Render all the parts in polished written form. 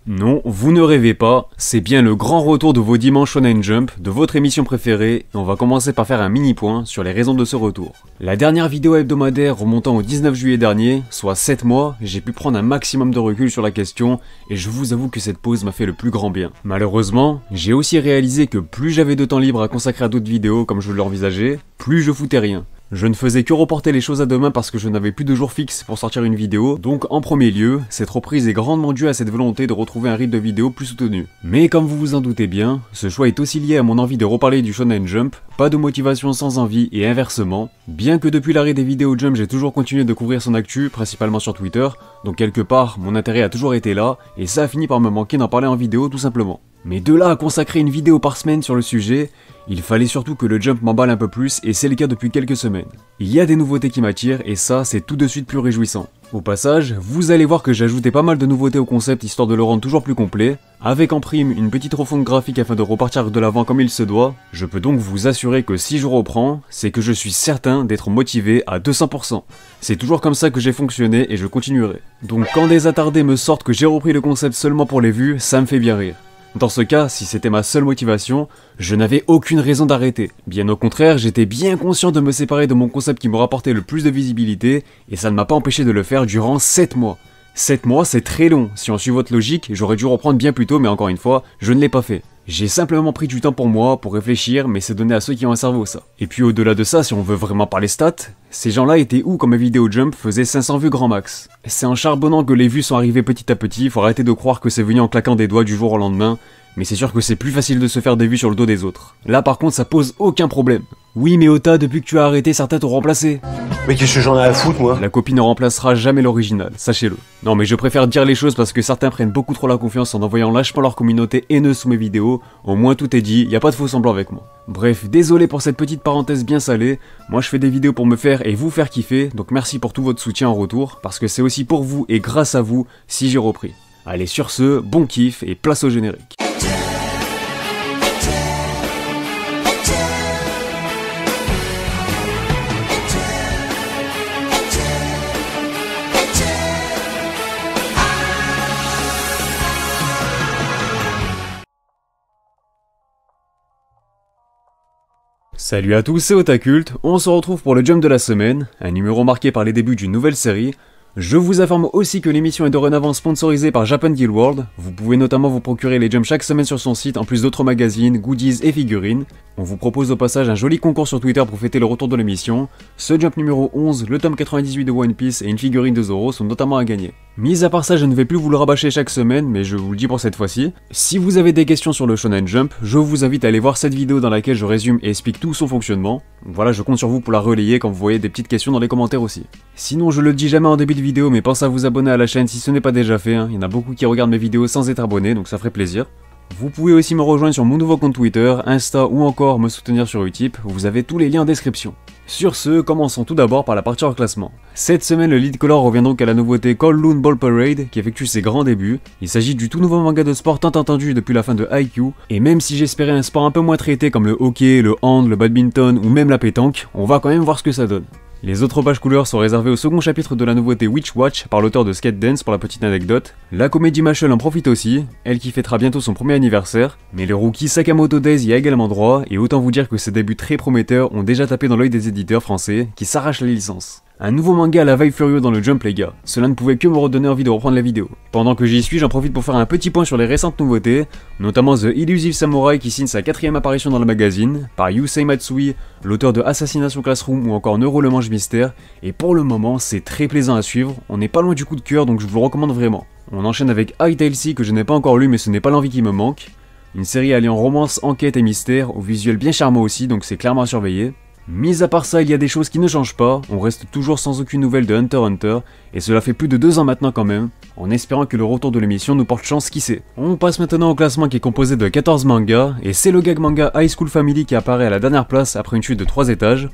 Non, vous ne rêvez pas, c'est bien le grand retour de vos dimanches Shonen Jump, de votre émission préférée, et on va commencer par faire un mini point sur les raisons de ce retour. La dernière vidéo hebdomadaire remontant au 19 juillet dernier, soit 7 mois, j'ai pu prendre un maximum de recul sur la question, et je vous avoue que cette pause m'a fait le plus grand bien. Malheureusement, j'ai aussi réalisé que plus j'avais de temps libre à consacrer à d'autres vidéos comme je l'envisageais, plus je foutais rien. Je ne faisais que reporter les choses à demain parce que je n'avais plus de jour fixe pour sortir une vidéo, donc en premier lieu, cette reprise est grandement due à cette volonté de retrouver un rythme de vidéo plus soutenu. Mais comme vous vous en doutez bien, ce choix est aussi lié à mon envie de reparler du Shonen Jump, pas de motivation sans envie et inversement, bien que depuis l'arrêt des vidéos Jump j'ai toujours continué de couvrir son actu, principalement sur Twitter, donc quelque part mon intérêt a toujours été là, et ça a fini par me manquer d'en parler en vidéo tout simplement. Mais de là à consacrer une vidéo par semaine sur le sujet, il fallait surtout que le Jump m'emballe un peu plus et c'est le cas depuis quelques semaines. Il y a des nouveautés qui m'attirent et ça c'est tout de suite plus réjouissant. Au passage, vous allez voir que j'ai ajouté pas mal de nouveautés au concept histoire de le rendre toujours plus complet, avec en prime une petite refonte graphique afin de repartir de l'avant comme il se doit. Je peux donc vous assurer que si je reprends, c'est que je suis certain d'être motivé à 200%. C'est toujours comme ça que j'ai fonctionné et je continuerai. Donc quand des attardés me sortent que j'ai repris le concept seulement pour les vues, ça me fait bien rire. Dans ce cas, si c'était ma seule motivation, je n'avais aucune raison d'arrêter. Bien au contraire, j'étais bien conscient de me séparer de mon concept qui me rapportait le plus de visibilité, et ça ne m'a pas empêché de le faire durant 7 mois. 7 mois, c'est très long. Si on suit votre logique, j'aurais dû reprendre bien plus tôt, mais encore une fois, je ne l'ai pas fait. J'ai simplement pris du temps pour moi, pour réfléchir, mais c'est donné à ceux qui ont un cerveau ça. Et puis au-delà de ça, si on veut vraiment parler stats, ces gens-là étaient où quand mes vidéos Jump faisaient 500 vues grand max? C'est en charbonnant que les vues sont arrivées petit à petit, faut arrêter de croire que c'est venu en claquant des doigts du jour au lendemain, mais c'est sûr que c'est plus facile de se faire des vues sur le dos des autres. Là par contre ça pose aucun problème. Oui mais Ota, depuis que tu as arrêté, certains t'ont remplacé. Mais qu'est-ce que j'en ai à foutre moi? La copie ne remplacera jamais l'original, sachez-le. Non mais je préfère dire les choses parce que certains prennent beaucoup trop la confiance en envoyant lâchement leur communauté haineuse sous mes vidéos. Au moins tout est dit, y a pas de faux semblant avec moi. Bref, désolé pour cette petite parenthèse bien salée. Moi je fais des vidéos pour me faire et vous faire kiffer, donc merci pour tout votre soutien en retour, parce que c'est aussi pour vous et grâce à vous si j'ai repris. Allez sur ce, bon kiff et place au générique. Salut à tous, c'est Otakult, on se retrouve pour le Jump de la semaine, un numéro marqué par les débuts d'une nouvelle série. Je vous informe aussi que l'émission est dorénavant sponsorisée par Japan Guild World. Vous pouvez notamment vous procurer les Jumps chaque semaine sur son site, en plus d'autres magazines, goodies et figurines. On vous propose au passage un joli concours sur Twitter pour fêter le retour de l'émission. Ce Jump numéro 11, le tome 98 de One Piece et une figurine de Zoro sont notamment à gagner. Mis à part ça, je ne vais plus vous le rabâcher chaque semaine, mais je vous le dis pour cette fois-ci. Si vous avez des questions sur le Shonen Jump, je vous invite à aller voir cette vidéo dans laquelle je résume et explique tout son fonctionnement. Voilà, je compte sur vous pour la relayer quand vous voyez des petites questions dans les commentaires aussi. Sinon, je le dis jamais en début de vidéo, mais pensez à vous abonner à la chaîne si ce n'est pas déjà fait, hein. Il y en a beaucoup qui regardent mes vidéos sans être abonnés, donc ça ferait plaisir. Vous pouvez aussi me rejoindre sur mon nouveau compte Twitter, Insta ou encore me soutenir sur Utip, vous avez tous les liens en description. Sur ce, commençons tout d'abord par la partie hors classement. Cette semaine, le lead color revient donc à la nouveauté Kowloon Ball Parade qui effectue ses grands débuts. Il s'agit du tout nouveau manga de sport tant attendu depuis la fin de Haikyuu, et même si j'espérais un sport un peu moins traité comme le hockey, le hand, le badminton ou même la pétanque, on va quand même voir ce que ça donne. Les autres pages couleurs sont réservées au second chapitre de la nouveauté Witch Watch par l'auteur de Skate Dance pour la petite anecdote. La comédie Mashal en profite aussi, elle qui fêtera bientôt son premier anniversaire, mais le rookie Sakamoto Days y a également droit, et autant vous dire que ses débuts très prometteurs ont déjà tapé dans l'œil des éditeurs français qui s'arrachent la licence. Un nouveau manga à la vibe furieux dans le Jump les gars, cela ne pouvait que me redonner envie de reprendre la vidéo. Pendant que j'y suis, j'en profite pour faire un petit point sur les récentes nouveautés, notamment The Elusive Samurai qui signe sa 4ème apparition dans le magazine, par Yusei Matsui, l'auteur de Assassination Classroom ou encore Neuro le Manche Mystère, et pour le moment c'est très plaisant à suivre, on n'est pas loin du coup de cœur donc je vous le recommande vraiment. On enchaîne avec High Tail Sea que je n'ai pas encore lu mais ce n'est pas l'envie qui me manque, une série alliant romance, enquête et mystère, au visuel bien charmant aussi donc c'est clairement à surveiller. Mis à part ça, il y a des choses qui ne changent pas, on reste toujours sans aucune nouvelle de Hunter x Hunter, et cela fait plus de 2 ans maintenant quand même, en espérant que le retour de l'émission nous porte chance qui sait. On passe maintenant au classement qui est composé de 14 mangas, et c'est le gag manga High School Family qui apparaît à la dernière place après une chute de 3 étages.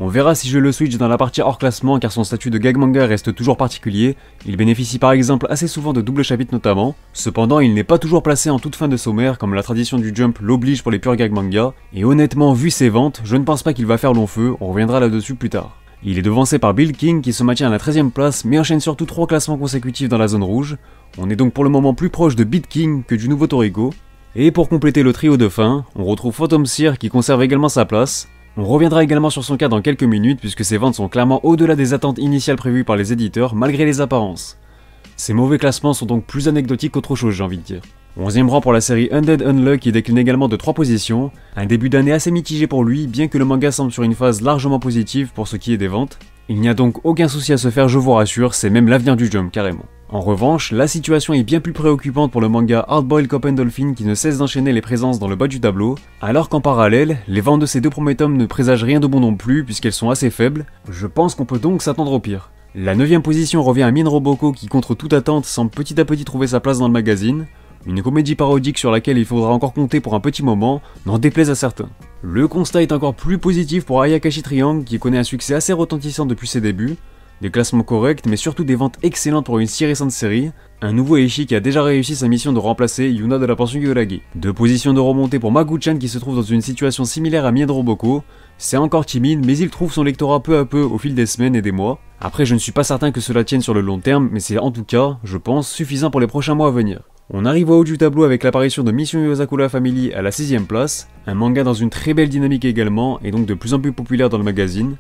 On verra si je le switch dans la partie hors classement car son statut de gag manga reste toujours particulier, il bénéficie par exemple assez souvent de doubles chapitres notamment, cependant il n'est pas toujours placé en toute fin de sommaire comme la tradition du Jump l'oblige pour les purs gag manga, et honnêtement vu ses ventes, je ne pense pas qu'il va faire long feu, on reviendra là-dessus plus tard. Il est devancé par Bill King qui se maintient à la 13e place mais enchaîne surtout 3 classements consécutifs dans la zone rouge. On est donc pour le moment plus proche de Beat King que du nouveau Toriko. Et pour compléter le trio de fin, on retrouve Phantom Seer qui conserve également sa place. On reviendra également sur son cas dans quelques minutes puisque ses ventes sont clairement au-delà des attentes initiales prévues par les éditeurs malgré les apparences. Ces mauvais classements sont donc plus anecdotiques qu'autre chose, j'ai envie de dire. 11e rang pour la série Undead Unluck qui décline également de 3 positions, un début d'année assez mitigé pour lui bien que le manga semble sur une phase largement positive pour ce qui est des ventes. Il n'y a donc aucun souci à se faire, je vous rassure, c'est même l'avenir du Jump carrément. En revanche, la situation est bien plus préoccupante pour le manga Hardboiled Cop and Dolphin qui ne cesse d'enchaîner les présences dans le bas du tableau, alors qu'en parallèle, les ventes de ces 2 premiers tomes ne présagent rien de bon non plus puisqu'elles sont assez faibles. Je pense qu'on peut donc s'attendre au pire. La 9e position revient à Min Roboko qui contre toute attente semble petit à petit trouver sa place dans le magazine. Une comédie parodique sur laquelle il faudra encore compter pour un petit moment, n'en déplaise à certains. Le constat est encore plus positif pour Ayakashi Triangle qui connaît un succès assez retentissant depuis ses débuts, des classements corrects mais surtout des ventes excellentes pour une si récente série, un nouveau Eishi qui a déjà réussi sa mission de remplacer Yuna de la pension Yuragi. 2 positions de remontée pour Magu-chan qui se trouve dans une situation similaire à Mien Roboko, c'est encore timide mais il trouve son lectorat peu à peu au fil des semaines et des mois. Après je ne suis pas certain que cela tienne sur le long terme mais c'est en tout cas, je pense, suffisant pour les prochains mois à venir. On arrive au haut du tableau avec l'apparition de Mission Yozakura Family à la 6e place, un manga dans une très belle dynamique également et donc de plus en plus populaire dans le magazine.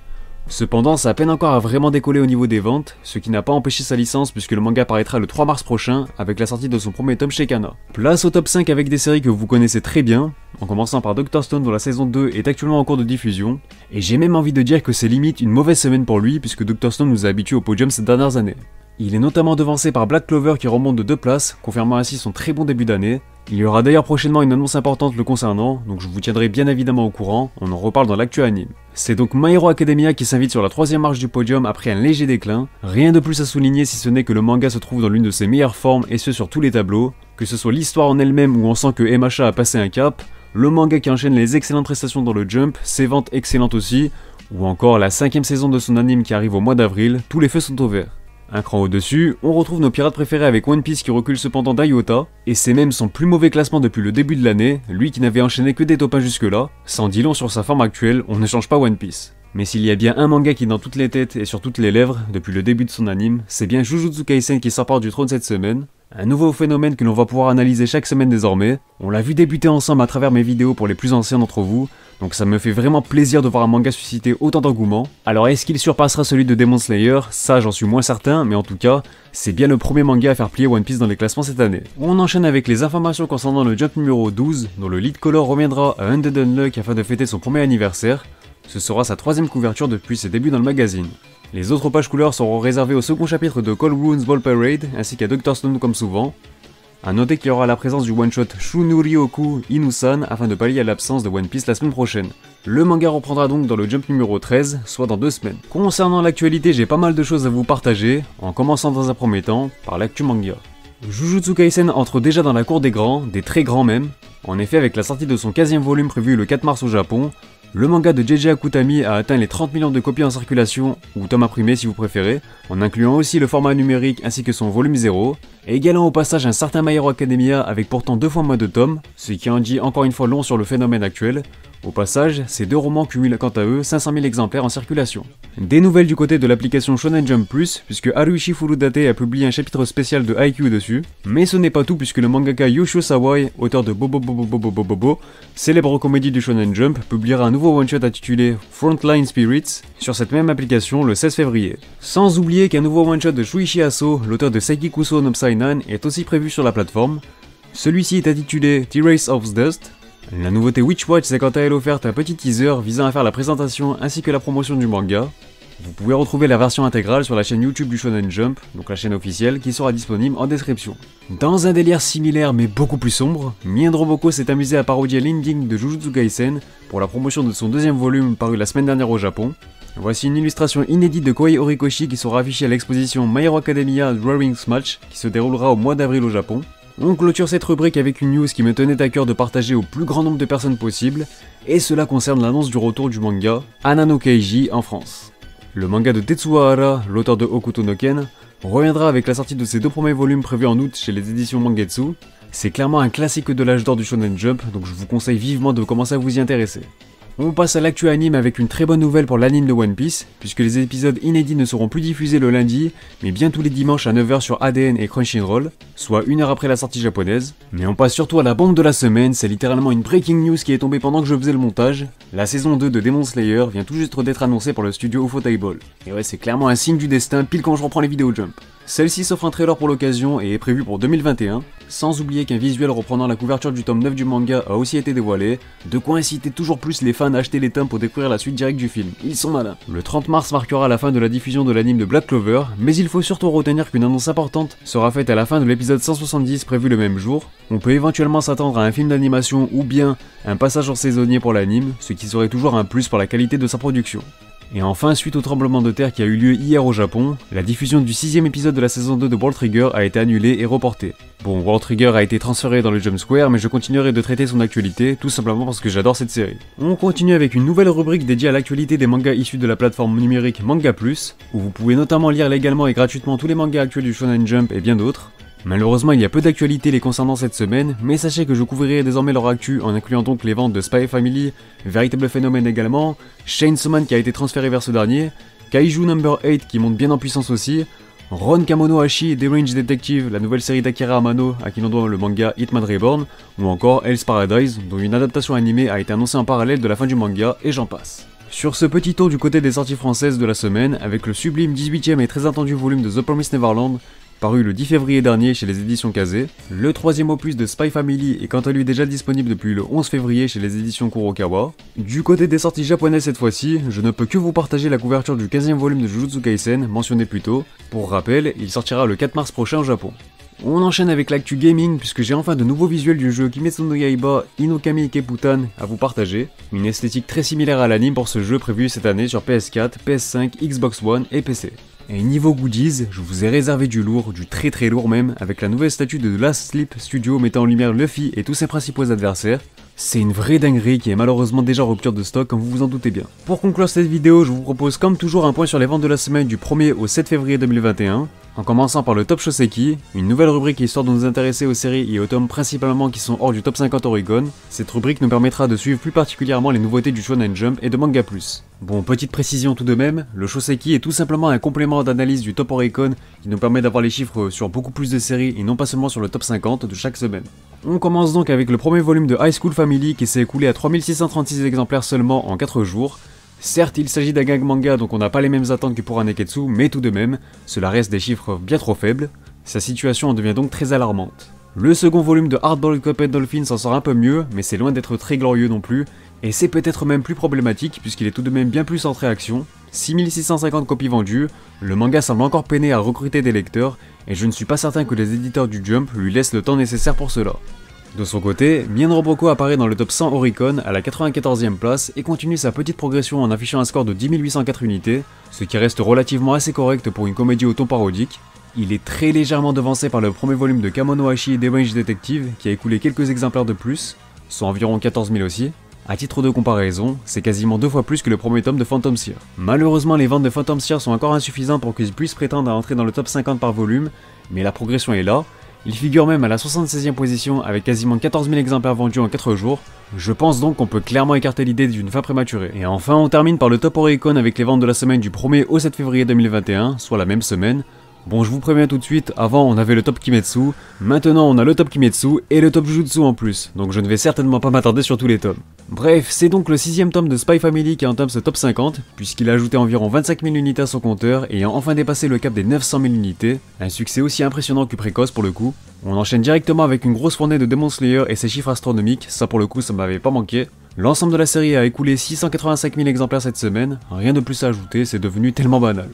Cependant, ça peine encore à vraiment décoller au niveau des ventes, ce qui n'a pas empêché sa licence puisque le manga paraîtra le 3 mars prochain avec la sortie de son premier tome chez Kana. Place au top 5 avec des séries que vous connaissez très bien, en commençant par Dr Stone dont la saison 2 est actuellement en cours de diffusion, et j'ai même envie de dire que c'est limite une mauvaise semaine pour lui puisque Dr Stone nous a habitués au podium ces dernières années. Il est notamment devancé par Black Clover qui remonte de 2 places, confirmant ainsi son très bon début d'année. Il y aura d'ailleurs prochainement une annonce importante le concernant, donc je vous tiendrai bien évidemment au courant, on en reparle dans l'actu anime. C'est donc My Hero Academia qui s'invite sur la 3e marche du podium après un léger déclin. Rien de plus à souligner si ce n'est que le manga se trouve dans l'une de ses meilleures formes et ce sur tous les tableaux, que ce soit l'histoire en elle-même où on sent que MHA a passé un cap, le manga qui enchaîne les excellentes prestations dans le Jump, ses ventes excellentes aussi, ou encore la 5e saison de son anime qui arrive au mois d'avril, tous les feux sont au vert. Un cran au-dessus, on retrouve nos pirates préférés avec One Piece qui recule cependant d'Iota, et c'est même son plus mauvais classement depuis le début de l'année, lui qui n'avait enchaîné que des top 1 jusque-là, sans dit long sur sa forme actuelle, on ne change pas One Piece. Mais s'il y a bien un manga qui est dans toutes les têtes et sur toutes les lèvres, depuis le début de son anime, c'est bien Jujutsu Kaisen qui s'empare du trône cette semaine. Un nouveau phénomène que l'on va pouvoir analyser chaque semaine désormais, on l'a vu débuter ensemble à travers mes vidéos pour les plus anciens d'entre vous, donc ça me fait vraiment plaisir de voir un manga susciter autant d'engouement. Alors est-ce qu'il surpassera celui de Demon Slayer? Ça j'en suis moins certain, mais en tout cas, c'est bien le premier manga à faire plier One Piece dans les classements cette année. On enchaîne avec les informations concernant le Jump numéro 12, dont le lead color reviendra à Undead Unluck afin de fêter son premier anniversaire. Ce sera sa 3e couverture depuis ses débuts dans le magazine. Les autres pages couleurs seront réservées au second chapitre de Cold Runes Ball Parade, ainsi qu'à Dr Stone comme souvent. A noter qu'il y aura la présence du one-shot Shunuryoku Inusan afin de pallier à l'absence de One Piece la semaine prochaine. Le manga reprendra donc dans le Jump numéro 13, soit dans 2 semaines. Concernant l'actualité, j'ai pas mal de choses à vous partager, en commençant dans un premier temps par l'actu manga. Jujutsu Kaisen entre déjà dans la cour des grands, des très grands même. En effet, avec la sortie de son 15e volume prévu le 4 mars au Japon, le manga de JJ Akutami a atteint les 30 millions de copies en circulation, ou tomes imprimés si vous préférez, en incluant aussi le format numérique ainsi que son volume 0, et égalant au passage un certain My Hero Academia avec pourtant 2 fois moins de tomes, ce qui en dit encore une fois long sur le phénomène actuel. Au passage, ces 2 romans cumulent quant à eux 500 000 exemplaires en circulation. Des nouvelles du côté de l'application Shonen Jump Plus, puisque Haruichi Furudate a publié un chapitre spécial de Haikyuu dessus. Mais ce n'est pas tout puisque le mangaka Yoshio Sawai, auteur de Bobo, célèbre comédie du Shonen Jump, publiera un nouveau one-shot intitulé Frontline Spirits sur cette même application le 16 février. Sans oublier qu'un nouveau one-shot de Shuichi Aso, l'auteur de Saiki Kuso no Psy-9, est aussi prévu sur la plateforme. Celui-ci est intitulé T-Race of Dust. La nouveauté Witch Watch s'est quant à elle offerte un petit teaser visant à faire la présentation ainsi que la promotion du manga. Vous pouvez retrouver la version intégrale sur la chaîne YouTube du Shonen Jump, donc la chaîne officielle, qui sera disponible en description. Dans un délire similaire mais beaucoup plus sombre, Mien Roboko s'est amusé à parodier l'ending de Jujutsu Kaisen pour la promotion de son 2e volume paru la semaine dernière au Japon. Voici une illustration inédite de Kohei Horikoshi qui sera affichée à l'exposition My Hero Academia Drawing Match qui se déroulera au mois d'avril au Japon. On clôture cette rubrique avec une news qui me tenait à cœur de partager au plus grand nombre de personnes possible, et cela concerne l'annonce du retour du manga Anano Keiji en France. Le manga de Tetsuo Hara, l'auteur de Hokuto no Ken, reviendra avec la sortie de ses 2 premiers volumes prévus en août chez les éditions Mangetsu. C'est clairement un classique de l'âge d'or du Shonen Jump, donc je vous conseille vivement de commencer à vous y intéresser. On passe à l'actu anime avec une très bonne nouvelle pour l'anime de One Piece, puisque les épisodes inédits ne seront plus diffusés le lundi, mais bien tous les dimanches à 9 h sur ADN et Crunchyroll, soit 1 heure après la sortie japonaise. Mais on passe surtout à la bombe de la semaine, c'est littéralement une breaking news qui est tombée pendant que je faisais le montage. La saison 2 de Demon Slayer vient tout juste d'être annoncée par le studio Ufotable. Et ouais, c'est clairement un signe du destin, pile quand je reprends les vidéos Jump. Celle-ci s'offre un trailer pour l'occasion et est prévue pour 2021, sans oublier qu'un visuel reprenant la couverture du tome 9 du manga a aussi été dévoilé, de quoi inciter toujours plus les fans à acheter les tomes pour découvrir la suite directe du film. Ils sont malins. Le 30 mars marquera la fin de la diffusion de l'anime de Black Clover, mais il faut surtout retenir qu'une annonce importante sera faite à la fin de l'épisode 170 prévu le même jour. On peut éventuellement s'attendre à un film d'animation ou bien un passage en saisonnier pour l'anime, ce qui serait toujours un plus pour la qualité de sa production. Et enfin, suite au tremblement de terre qui a eu lieu hier au Japon, la diffusion du 6ème épisode de la saison 2 de World Trigger a été annulée et reportée. Bon, World Trigger a été transféré dans le Jump Square, mais je continuerai de traiter son actualité, tout simplement parce que j'adore cette série. On continue avec une nouvelle rubrique dédiée à l'actualité des mangas issus de la plateforme numérique Manga Plus, où vous pouvez notamment lire légalement et gratuitement tous les mangas actuels du Shonen Jump et bien d'autres. Malheureusement, il y a peu d'actualités les concernant cette semaine, mais sachez que je couvrirai désormais leur actu en incluant donc les ventes de Spy Family, Véritable Phénomène également, Chainsaw Man qui a été transféré vers ce dernier, Kaiju Number 8 qui monte bien en puissance aussi, Ron Kamonohashi et Deranged Detective, la nouvelle série d'Akira Amano à qui l'on doit le manga Hitman Reborn, ou encore Hell's Paradise, dont une adaptation animée a été annoncée en parallèle de la fin du manga, et j'en passe. Sur ce petit tour du côté des sorties françaises de la semaine, avec le sublime 18ème et très attendu volume de The Promised Neverland, paru le 10 février dernier chez les éditions Kazé. Le 3ème opus de Spy Family est quant à lui déjà disponible depuis le 11 février chez les éditions Kurokawa. Du côté des sorties japonaises cette fois-ci, je ne peux que vous partager la couverture du 15ème volume de Jujutsu Kaisen, mentionné plus tôt. Pour rappel, il sortira le 4 mars prochain au Japon. On enchaîne avec l'actu gaming puisque j'ai enfin de nouveaux visuels du jeu Kimetsu no Yaiba Inokami Ikkebutan à vous partager. Une esthétique très similaire à l'anime pour ce jeu prévu cette année sur PS4, PS5, Xbox One et PC. Et niveau goodies, je vous ai réservé du lourd, du très très lourd même, avec la nouvelle statue de The Last Sleep Studio mettant en lumière Luffy et tous ses principaux adversaires. C'est une vraie dinguerie qui est malheureusement déjà en rupture de stock comme vous vous en doutez bien. Pour conclure cette vidéo, je vous propose comme toujours un point sur les ventes de la semaine du 1er au 7 février 2021. En commençant par le Top Shoseki, une nouvelle rubrique histoire de nous intéresser aux séries et aux tomes principalement qui sont hors du Top 50 Oricon. Cette rubrique nous permettra de suivre plus particulièrement les nouveautés du Shonen Jump et de Manga Plus. Bon, petite précision tout de même, le Shoseki est tout simplement un complément d'analyse du Top Oricon qui nous permet d'avoir les chiffres sur beaucoup plus de séries et non pas seulement sur le Top 50 de chaque semaine. On commence donc avec le premier volume de High School Family qui s'est écoulé à 3636 exemplaires seulement en 4 jours. Certes, il s'agit d'un gag manga donc on n'a pas les mêmes attentes que pour un Neketsu, mais tout de même, cela reste des chiffres bien trop faibles. Sa situation en devient donc très alarmante. Le second volume de Hardball Cuphead Dolphin s'en sort un peu mieux, mais c'est loin d'être très glorieux non plus, et c'est peut-être même plus problématique puisqu'il est tout de même bien plus centré action. 6650 copies vendues, le manga semble encore peiner à recruter des lecteurs, et je ne suis pas certain que les éditeurs du Jump lui laissent le temps nécessaire pour cela. De son côté, Mien Roboko apparaît dans le top 100 Oricon à la 94e place et continue sa petite progression en affichant un score de 10 804 unités, ce qui reste relativement assez correct pour une comédie au ton parodique. Il est très légèrement devancé par le premier volume de Kamonohashi et Deranged Detective qui a écoulé quelques exemplaires de plus, soit environ 14 000 aussi. A titre de comparaison, c'est quasiment 2 fois plus que le premier tome de Phantom Seer. Malheureusement, les ventes de Phantom Seer sont encore insuffisantes pour qu'ils puissent prétendre à entrer dans le top 50 par volume, mais la progression est là. Il figure même à la 76e position avec quasiment 14 000 exemplaires vendus en 4 jours. Je pense donc qu'on peut clairement écarter l'idée d'une fin prématurée. Et enfin, on termine par le top Oricon avec les ventes de la semaine du 1er au 7 février 2021, soit la même semaine. Bon, je vous préviens tout de suite, avant on avait le top Kimetsu, maintenant on a le top Kimetsu et le top Jujutsu en plus, donc je ne vais certainement pas m'attarder sur tous les tomes. Bref, c'est donc le 6ème tome de Spy Family qui entame ce top 50, puisqu'il a ajouté environ 25 000 unités à son compteur, ayant enfin dépassé le cap des 900 000 unités, un succès aussi impressionnant que précoce pour le coup. On enchaîne directement avec une grosse fournée de Demon Slayer et ses chiffres astronomiques, ça pour le coup ça m'avait pas manqué. L'ensemble de la série a écoulé 685 000 exemplaires cette semaine, rien de plus à ajouter, c'est devenu tellement banal.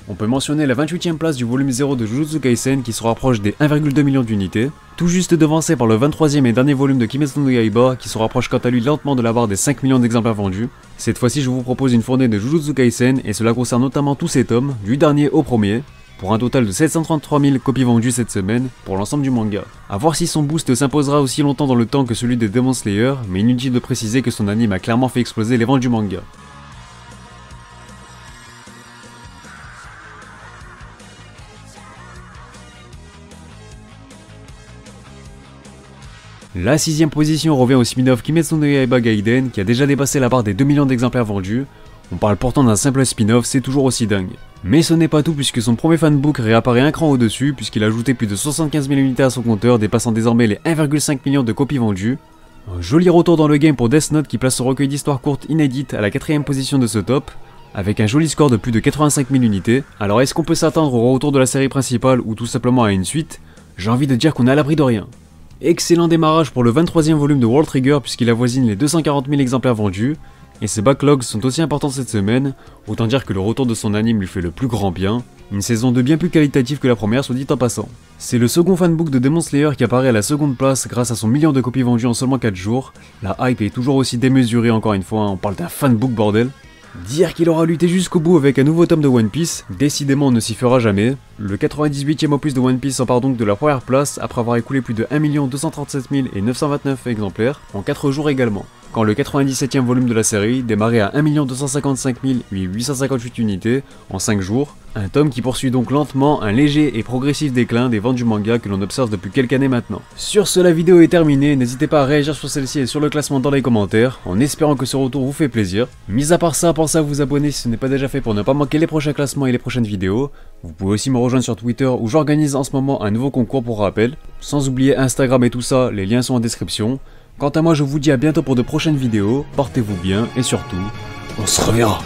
On peut mentionner la 28e place du volume 0 de Jujutsu Kaisen qui se rapproche des 1,2 million d'unités, tout juste devancé par le 23e et dernier volume de Kimetsu no Yaiba qui se rapproche quant à lui lentement de la barre des 5 millions d'exemplaires vendus. Cette fois-ci je vous propose une fournée de Jujutsu Kaisen et cela concerne notamment tous ces tomes, du dernier au premier. pour un total de 733 000 copies vendues cette semaine pour l'ensemble du manga. A voir si son boost s'imposera aussi longtemps dans le temps que celui des Demon Slayer, mais inutile de préciser que son anime a clairement fait exploser les ventes du manga. La 6ème position revient au spin-off Kimetsu no Yaiba Gaiden qui a déjà dépassé la barre des 2 millions d'exemplaires vendus. On parle pourtant d'un simple spin-off, c'est toujours aussi dingue. Mais ce n'est pas tout puisque son premier fanbook réapparaît un cran au-dessus puisqu'il a ajouté plus de 75 000 unités à son compteur, dépassant désormais les 1,5 millions de copies vendues. Un joli retour dans le game pour Death Note qui place son recueil d'histoires courtes inédites à la 4ème position de ce top, avec un joli score de plus de 85 000 unités. Alors est-ce qu'on peut s'attendre au retour de la série principale ou tout simplement à une suite? J'ai envie de dire qu'on est à l'abri de rien. Excellent démarrage pour le 23ème volume de World Trigger puisqu'il avoisine les 240 000 exemplaires vendus, et ses backlogs sont aussi importants cette semaine, autant dire que le retour de son anime lui fait le plus grand bien, une saison 2 bien plus qualitative que la première soit dit en passant. C'est le second fanbook de Demon Slayer qui apparaît à la seconde place grâce à son million de copies vendues en seulement 4 jours, la hype est toujours aussi démesurée encore une fois, on parle d'un fanbook bordel. Dire qu'il aura lutté jusqu'au bout avec un nouveau tome de One Piece, décidément on ne s'y fera jamais. Le 98ème opus de One Piece s'empare donc de la première place après avoir écoulé plus de 1 237 929 exemplaires en 4 jours également. Quand le 97ème volume de la série démarrait à 1 255 858 unités en 5 jours, un tome qui poursuit donc lentement un léger et progressif déclin des ventes du manga que l'on observe depuis quelques années maintenant. Sur ce, la vidéo est terminée, n'hésitez pas à réagir sur celle-ci et sur le classement dans les commentaires, en espérant que ce retour vous fait plaisir. Mis à part ça, pensez à vous abonner si ce n'est pas déjà fait pour ne pas manquer les prochains classements et les prochaines vidéos. Vous pouvez aussi me rejoindre sur Twitter où j'organise en ce moment un nouveau concours pour rappel. Sans oublier Instagram et tout ça, les liens sont en description. Quant à moi, je vous dis à bientôt pour de prochaines vidéos, portez-vous bien et surtout, on se reverra.「